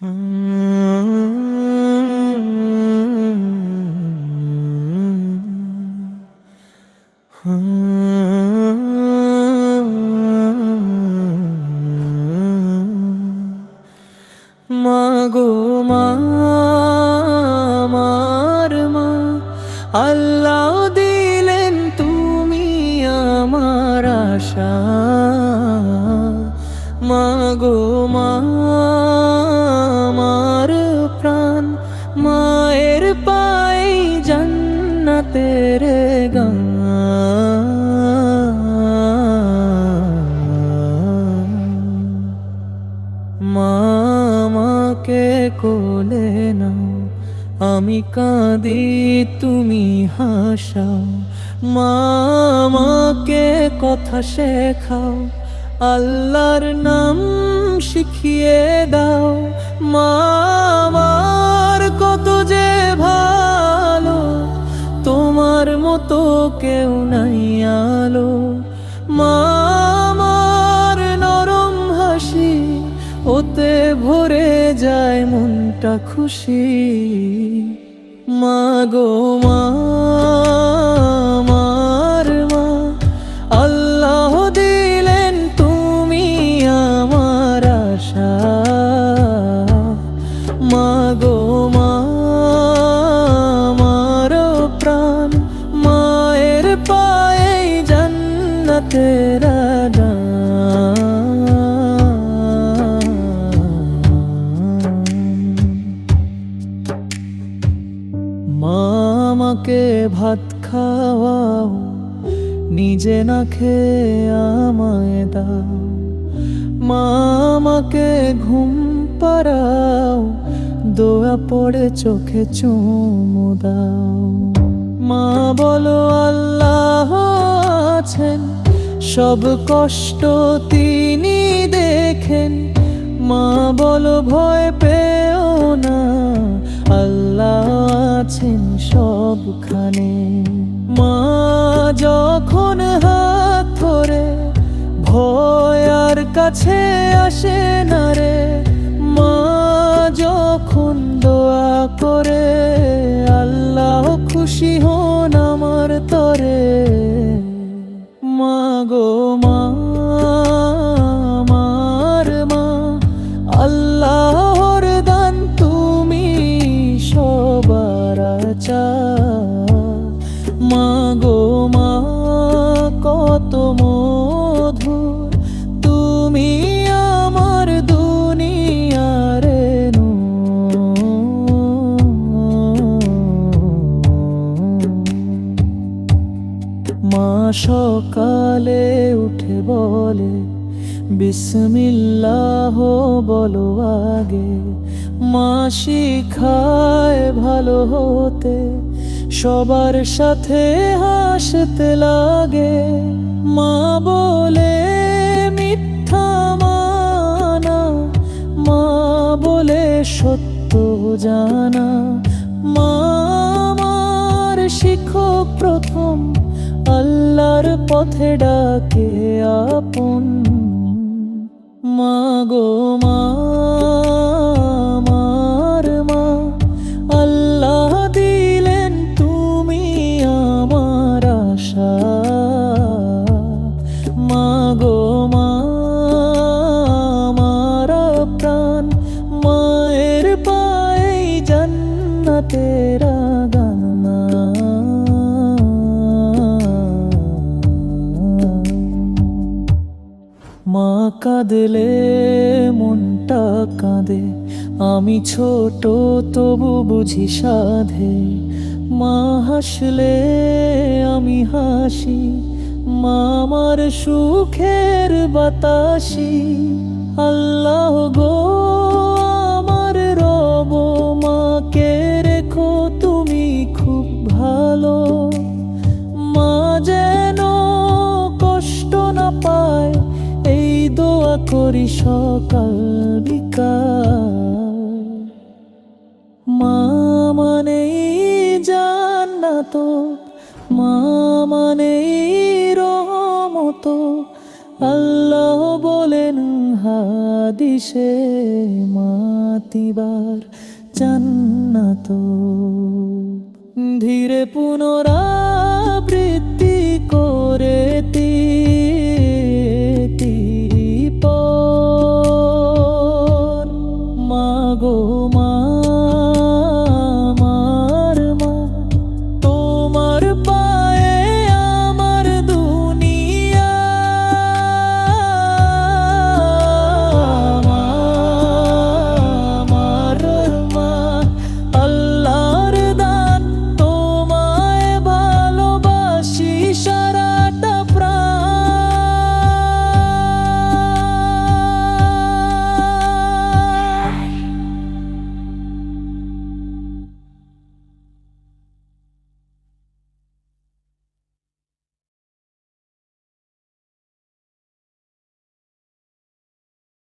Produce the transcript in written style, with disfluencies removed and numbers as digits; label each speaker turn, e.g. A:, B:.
A: মাগো মা, আমার মা, আল্লাহ দিলেন তুমি আমার আশা। মাগো মা, আমার প্রাণ, মায়ের পায়ে জান্নাতের গান। মা আমাকে কোলে নাও, আমি কাঁদি তুমি হাসাও। মা আমাকে কথা শেখাও, আল্লাহর নাম শিখিয়ে দাও। মা আমার কত যে ভালো, তোমার মতো কেউ নাই আলো। মা আমার নরম হাসি, ওতে ভরে যায় মনটা খুশি। মাগো মা, আমার মা, আল্লাহ দিলেন তুমি আমার আশা। মাগো মা, আমার প্রাণ, মায়ের পায়ে জান্নাতের গান। মা আমাকে ভাত খাওয়াও, নিজে না খেয়ে আমায় দাও। মা আমাকে ঘুম পাড়াও, দোয়া পড়ে চোখে চুমু দাও। মা বলো আল্লাহ আছেন, সব কষ্ট তিনি দেখেন। মা বলো ভয় পেও না, আল্লাহ আছেন সবখানে। মা যখন হাত ধরে, ভয় আর কাছে আসে না রে। মা যখন দোয়া করে, আল্লাহ খুশি হন আমার তরে। মা গো মা, আমার মা, আল্লাহর দান তুমি সবার আশা। মা গো মা, কত মধুর তুমি আমার দুনিয়ার মা সকালে উঠে বলে বিসমিল্লাহ বলো আগে। মা শিখায় ভালো হতে, সবার সাথে হাসতে লাগে। মা বলে মিথ্যা মানা, মা বলে সত্য জানা। মা আমার শিক্ষক প্রথম, আল্লাহর পথে ডাকে আপন। মা গো মা, আমার মা, আল্লাহ দিলেন তুমি আমার আশা। মা গো মা, আমার প্রাণ, মায়ের পায়ে জান্নাতের গান। মা কাঁদলে মনটা কাঁদে, আমি ছোট তবু বুঝি সাধে। মা হাসলে আমি হাসি, মা আমার সুখের বাতাসি। আল্লাহ গো আমার রব, মাকে রেখো তুমি খুব ভালো। মা যেন কষ্ট না পায়, এই দোয়া করি সকাল বিকাল। মা মানেই জান্নাত, মা মানেই রহমত। আল্লাহ বলেন হাদিসে, মা প্রতিবার জান্নাত